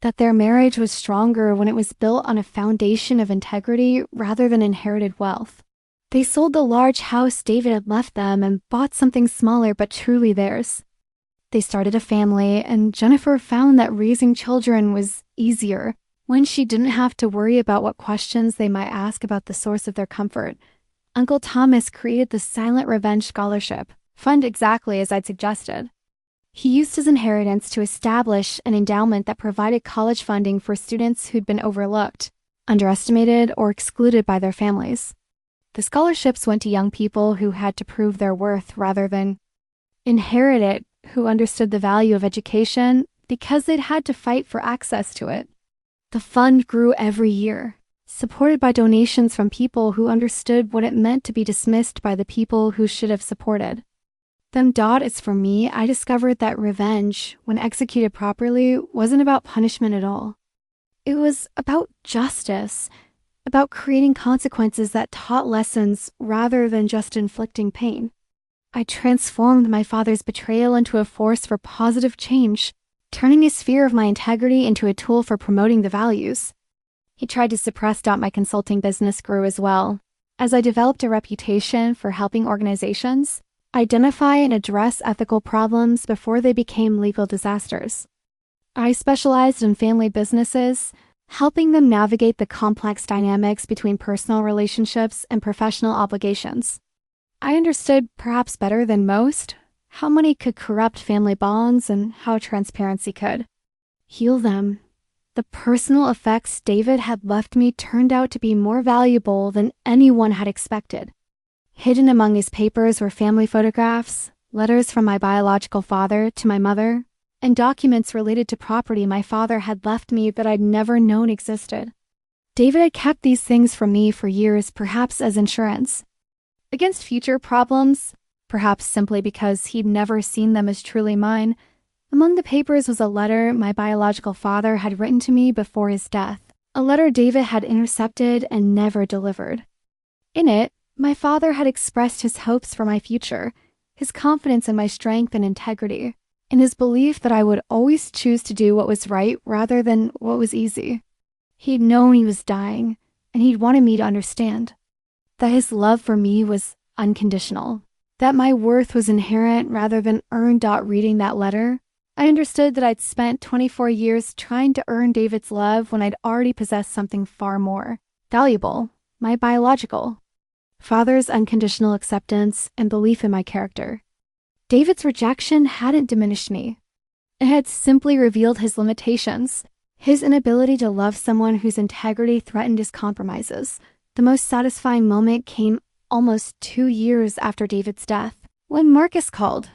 that their marriage was stronger when it was built on a foundation of integrity rather than inherited wealth. They sold the large house David had left them and bought something smaller but truly theirs. They started a family, and Jennifer found that raising children was easier when she didn't have to worry about what questions they might ask about the source of their comfort. Uncle Thomas created the Silent Revenge Scholarship, fund exactly as I'd suggested. He used his inheritance to establish an endowment that provided college funding for students who'd been overlooked, underestimated, or excluded by their families. The scholarships went to young people who had to prove their worth rather than inherit it, who understood the value of education because they'd had to fight for access to it. The fund grew every year, supported by donations from people who understood what it meant to be dismissed by the people who should have supported. Then, as for me, I discovered that revenge, when executed properly, wasn't about punishment at all. It was about justice, about creating consequences that taught lessons rather than just inflicting pain. I transformed my father's betrayal into a force for positive change, turning his fear of my integrity into a tool for promoting the values. He tried to suppress my consulting business grew as well. As I developed a reputation for helping organizations identify and address ethical problems before they became legal disasters. I specialized in family businesses, helping them navigate the complex dynamics between personal relationships and professional obligations. I understood, perhaps better than most, how money could corrupt family bonds and how transparency could heal them. The personal effects David had left me turned out to be more valuable than anyone had expected. Hidden among his papers were family photographs, letters from my biological father to my mother, and documents related to property my father had left me that I'd never known existed. David had kept these things from me for years, perhaps as insurance against future problems, perhaps simply because he'd never seen them as truly mine. Among the papers was a letter my biological father had written to me before his death, a letter David had intercepted and never delivered. In it, my father had expressed his hopes for my future, his confidence in my strength and integrity, and his belief that I would always choose to do what was right rather than what was easy. He'd known he was dying, and he'd wanted me to understand that his love for me was unconditional, that my worth was inherent rather than earned. Reading that letter, I understood that I'd spent 24 years trying to earn David's love when I'd already possessed something far more valuable: my biological father's unconditional acceptance and belief in my character. David's rejection hadn't diminished me. It had simply revealed his limitations, his inability to love someone whose integrity threatened his compromises. The most satisfying moment came almost 2 years after David's death, when Marcus called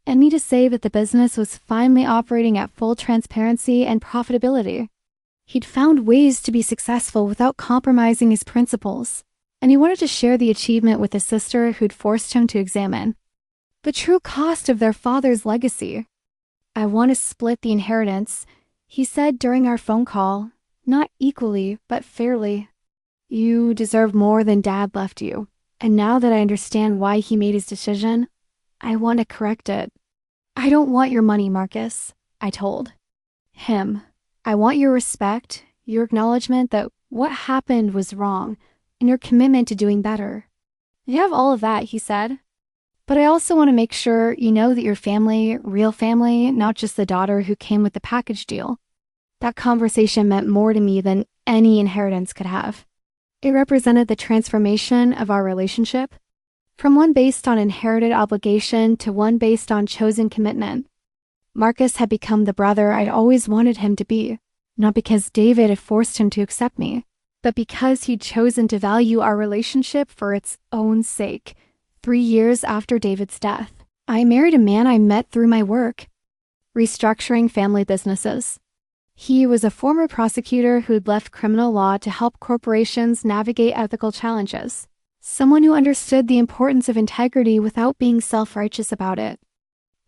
and me to say that the business was finally operating at full transparency and profitability. He'd found ways to be successful without compromising his principles, and he wanted to share the achievement with his sister who'd forced him to examine the true cost of their father's legacy. "I want to split the inheritance," he said during our phone call, "not equally, but fairly. You deserve more than Dad left you, and now that I understand why he made his decision, I want to correct it. I don't want your money, Marcus," I told him. "I want your respect, your acknowledgement that what happened was wrong, and your commitment to doing better." "You have all of that," he said. "But I also want to make sure you know that your family, real family, not just the daughter who came with the package deal." That conversation meant more to me than any inheritance could have. It represented the transformation of our relationship, from one based on inherited obligation to one based on chosen commitment. Marcus had become the brother I'd always wanted him to be, not because David had forced him to accept me, but because he'd chosen to value our relationship for its own sake. 3 years after David's death, I married a man I met through my work, restructuring family businesses. He was a former prosecutor who'd left criminal law to help corporations navigate ethical challenges. someone who understood the importance of integrity without being self-righteous about it.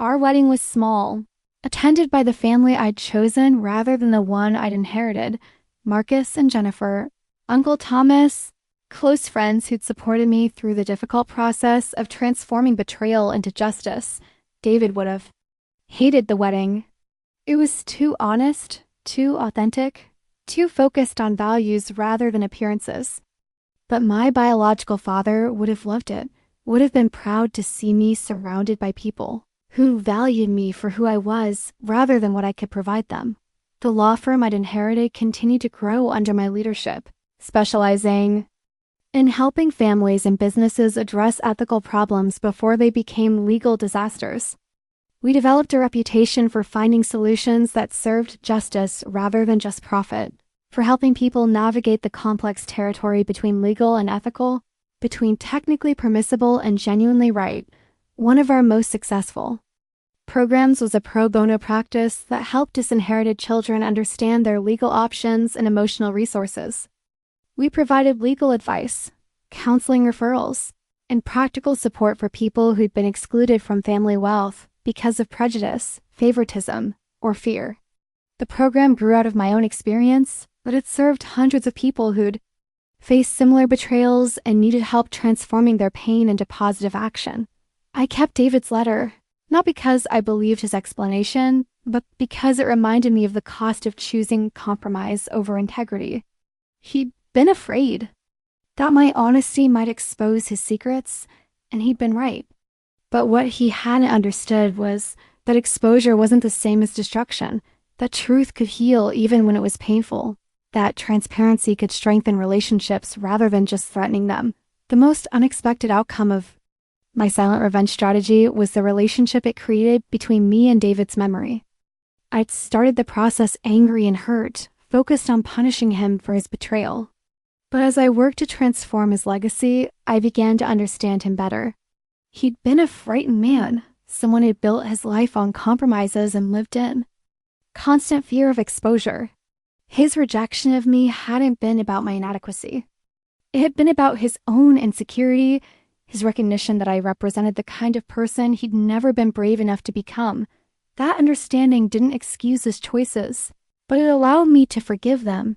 Our wedding was small, attended by the family I'd chosen rather than the one I'd inherited, Marcus and Jennifer, Uncle Thomas, close friends who'd supported me through the difficult process of transforming betrayal into justice. David would have hated the wedding. It was too honest, too authentic, too focused on values rather than appearances. But my biological father would have loved it, would have been proud to see me surrounded by people who valued me for who I was rather than what I could provide them. The law firm I'd inherited continued to grow under my leadership, specializing in helping families and businesses address ethical problems before they became legal disasters. We developed a reputation for finding solutions that served justice rather than just profit, for helping people navigate the complex territory between legal and ethical, between technically permissible and genuinely right. One of our most successful programs was a pro bono practice that helped disinherited children understand their legal options and emotional resources. We provided legal advice, counseling referrals, and practical support for people who'd been excluded from family wealth because of prejudice, favoritism, or fear. The program grew out of my own experience, but it served hundreds of people who'd faced similar betrayals and needed help transforming their pain into positive action. I kept David's letter, not because I believed his explanation, but because it reminded me of the cost of choosing compromise over integrity. He'd been afraid that my honesty might expose his secrets, and he'd been right. But what he hadn't understood was that exposure wasn't the same as destruction, that truth could heal even when it was painful, that transparency could strengthen relationships rather than just threatening them. The most unexpected outcome of my silent revenge strategy was the relationship it created between me and David's memory. I'd started the process angry and hurt, focused on punishing him for his betrayal. But as I worked to transform his legacy, I began to understand him better. He'd been a frightened man, someone who'd built his life on compromises and lived in constant fear of exposure. His rejection of me hadn't been about my inadequacy. It had been about his own insecurity, his recognition that I represented the kind of person he'd never been brave enough to become. That understanding didn't excuse his choices, but it allowed me to forgive them.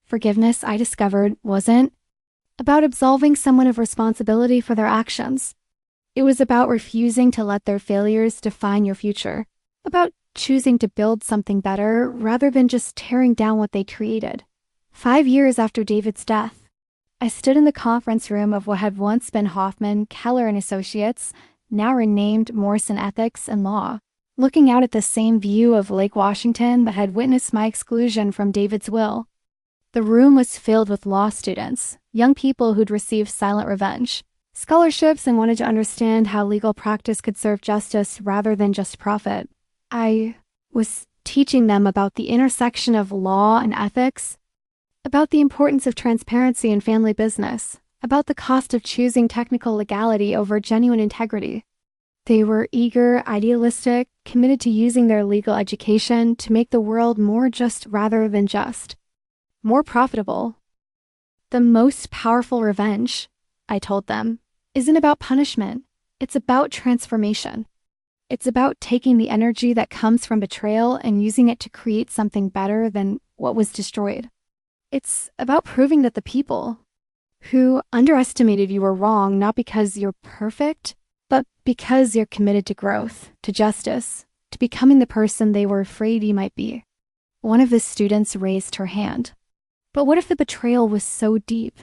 Forgiveness, I discovered, wasn't about absolving someone of responsibility for their actions. It was about refusing to let their failures define your future, about choosing to build something better rather than just tearing down what they created. 5 years after David's death, I stood in the conference room of what had once been Hoffman, Keller and Associates, now renamed Morrison Ethics and Law, looking out at the same view of Lake Washington that had witnessed my exclusion from David's will. The room was filled with law students, young people who'd received silent revenge, scholarships, and wanted to understand how legal practice could serve justice rather than just profit. I was teaching them about the intersection of law and ethics, about the importance of transparency in family business, about the cost of choosing technical legality over genuine integrity. They were eager, idealistic, committed to using their legal education to make the world more just rather than just, more profitable. The most powerful revenge, I told them, isn't about punishment. It's about transformation. It's about taking the energy that comes from betrayal and using it to create something better than what was destroyed. It's about proving that the people who underestimated you were wrong, not because you're perfect, but because you're committed to growth, to justice, to becoming the person they were afraid you might be. One of the students raised her hand. But what if the betrayal was so deep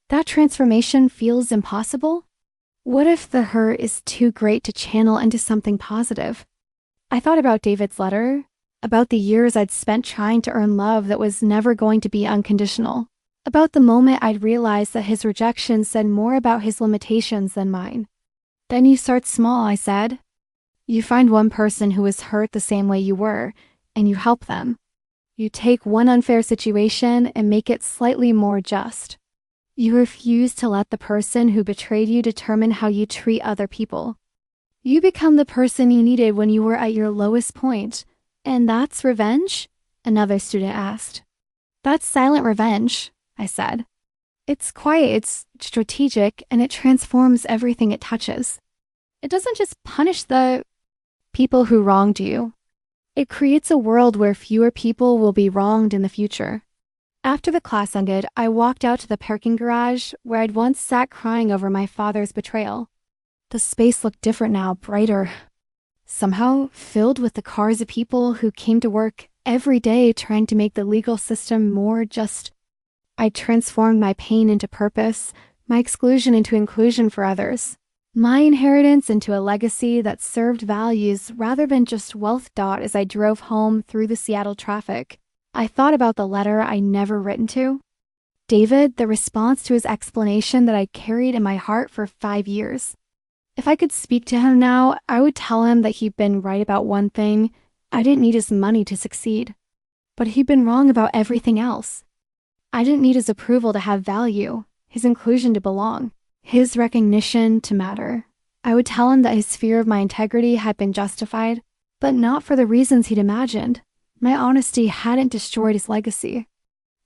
that transformation feels impossible? What if the hurt is too great to channel into something positive? I thought about David's letter, about the years I'd spent trying to earn love that was never going to be unconditional, about the moment I'd realized that his rejection said more about his limitations than mine. Then you start small, I said. You find one person who was hurt the same way you were, and you help them. You take one unfair situation and make it slightly more just. You refuse to let the person who betrayed you determine how you treat other people. You become the person you needed when you were at your lowest point. And that's revenge? Another student asked. That's silent revenge, I said. It's quiet, it's strategic, and it transforms everything it touches. It doesn't just punish the people who wronged you. It creates a world where fewer people will be wronged in the future. After the class ended, I walked out to the parking garage where I'd once sat crying over my father's betrayal. The space looked different now, brighter. Somehow filled with the cars of people who came to work every day trying to make the legal system more just. I transformed my pain into purpose, my exclusion into inclusion for others, my inheritance into a legacy that served values rather than just wealth. As I drove home through the Seattle traffic, I thought about the letter I never written to David, the response to his explanation that I carried in my heart for 5 years. If I could speak to him now, I would tell him that he'd been right about one thing. I didn't need his money to succeed. But he'd been wrong about everything else. I didn't need his approval to have value, his inclusion to belong, his recognition to matter. I would tell him that his fear of my integrity had been justified, but not for the reasons he'd imagined. My honesty hadn't destroyed his legacy.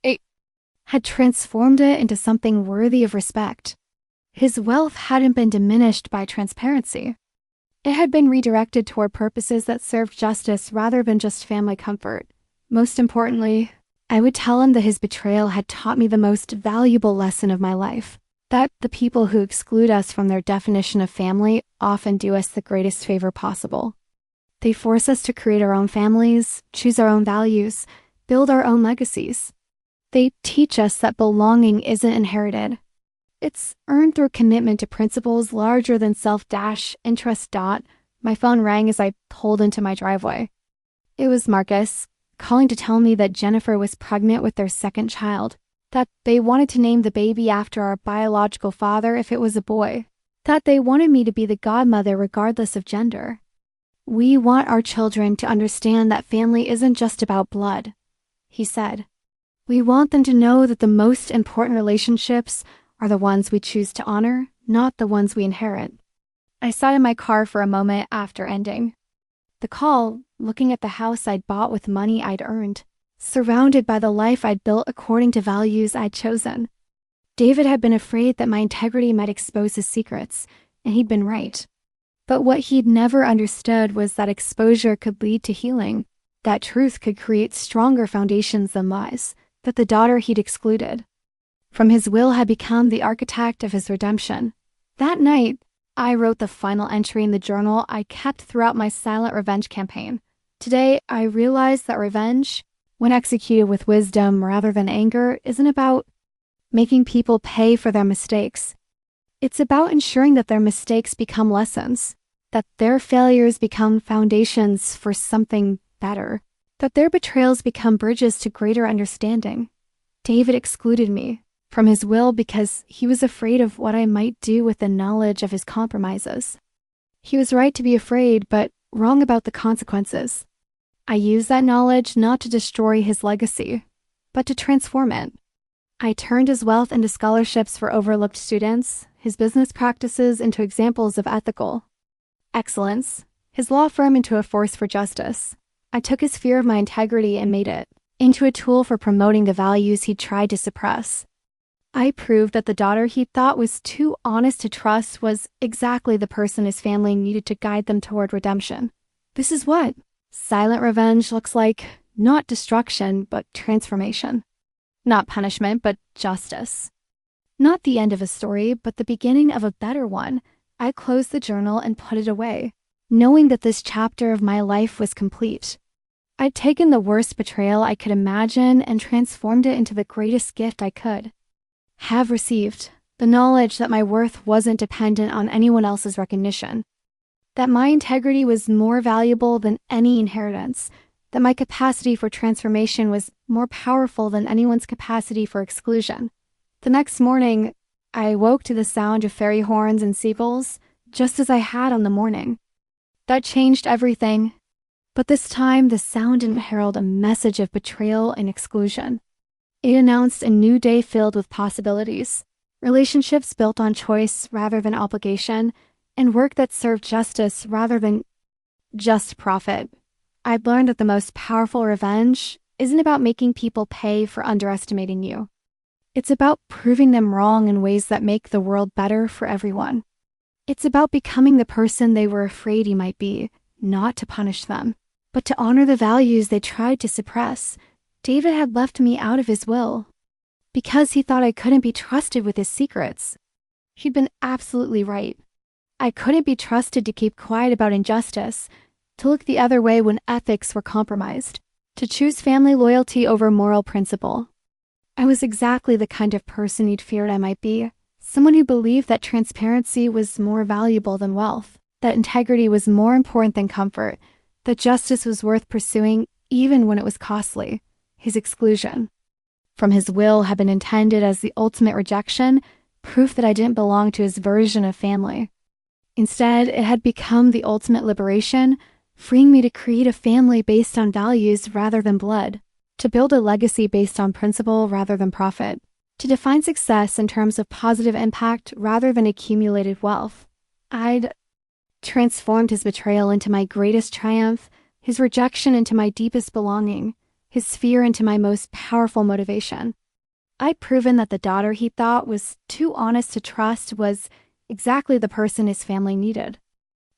It had transformed it into something worthy of respect. His wealth hadn't been diminished by transparency. It had been redirected toward purposes that served justice rather than just family comfort. Most importantly, I would tell him that his betrayal had taught me the most valuable lesson of my life, that the people who exclude us from their definition of family often do us the greatest favor possible. They force us to create our own families, choose our own values, build our own legacies. They teach us that belonging isn't inherited. It's earned through commitment to principles larger than self-interest. My phone rang as I pulled into my driveway. It was Marcus, calling to tell me that Jennifer was pregnant with their second child, that they wanted to name the baby after our biological father if it was a boy, that they wanted me to be the godmother regardless of gender. We want our children to understand that family isn't just about blood, he said. We want them to know that the most important relationships are the ones we choose to honor, not the ones we inherit. I sat in my car for a moment after ending the call, looking at the house I'd bought with money I'd earned, surrounded by the life I'd built according to values I'd chosen. David had been afraid that my integrity might expose his secrets, and he'd been right. But what he'd never understood was that exposure could lead to healing, that truth could create stronger foundations than lies, that the daughter he'd excluded from his will had become the architect of his redemption. That night, I wrote the final entry in the journal I kept throughout my silent revenge campaign. Today, I realized that revenge, when executed with wisdom rather than anger, isn't about making people pay for their mistakes. It's about ensuring that their mistakes become lessons, that their failures become foundations for something better, that their betrayals become bridges to greater understanding. David excluded me from his will because he was afraid of what I might do with the knowledge of his compromises. He was right to be afraid, but wrong about the consequences. I used that knowledge not to destroy his legacy, but to transform it. I turned his wealth into scholarships for overlooked students, his business practices into examples of ethical excellence, his law firm into a force for justice. I took his fear of my integrity and made it into a tool for promoting the values he tried to suppress. I proved that the daughter he thought was too honest to trust was exactly the person his family needed to guide them toward redemption. This is what silent revenge looks like: not destruction, but transformation. Not punishment, but justice. Not the end of a story, but the beginning of a better one. I closed the journal and put it away, knowing that this chapter of my life was complete. I'd taken the worst betrayal I could imagine and transformed it into the greatest gift I could have received: the knowledge that my worth wasn't dependent on anyone else's recognition, that my integrity was more valuable than any inheritance, that my capacity for transformation was more powerful than anyone's capacity for exclusion. The next morning, I woke to the sound of fairy horns and seagulls, just as I had on the morning. That changed everything. But this time, the sound didn't herald a message of betrayal and exclusion. It announced a new day filled with possibilities, relationships built on choice rather than obligation, and work that served justice rather than just profit. I'd learned that the most powerful revenge isn't about making people pay for underestimating you. It's about proving them wrong in ways that make the world better for everyone. It's about becoming the person they were afraid he might be, not to punish them, but to honor the values they tried to suppress. David had left me out of his will because he thought I couldn't be trusted with his secrets. He'd been absolutely right. I couldn't be trusted to keep quiet about injustice, to look the other way when ethics were compromised, to choose family loyalty over moral principle. I was exactly the kind of person he'd feared I might be, someone who believed that transparency was more valuable than wealth, that integrity was more important than comfort, that justice was worth pursuing even when it was costly. His exclusion from his will had been intended as the ultimate rejection, proof that I didn't belong to his version of family. Instead, it had become the ultimate liberation, freeing me to create a family based on values rather than blood, to build a legacy based on principle rather than profit, to define success in terms of positive impact rather than accumulated wealth. I'd transformed his betrayal into my greatest triumph, his rejection into my deepest belonging, his fear into my most powerful motivation. I'd proven that the daughter he thought was too honest to trust was exactly the person his family needed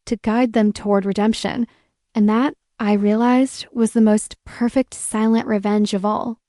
to guide them toward redemption, and that, I realized, was the most perfect silent revenge of all.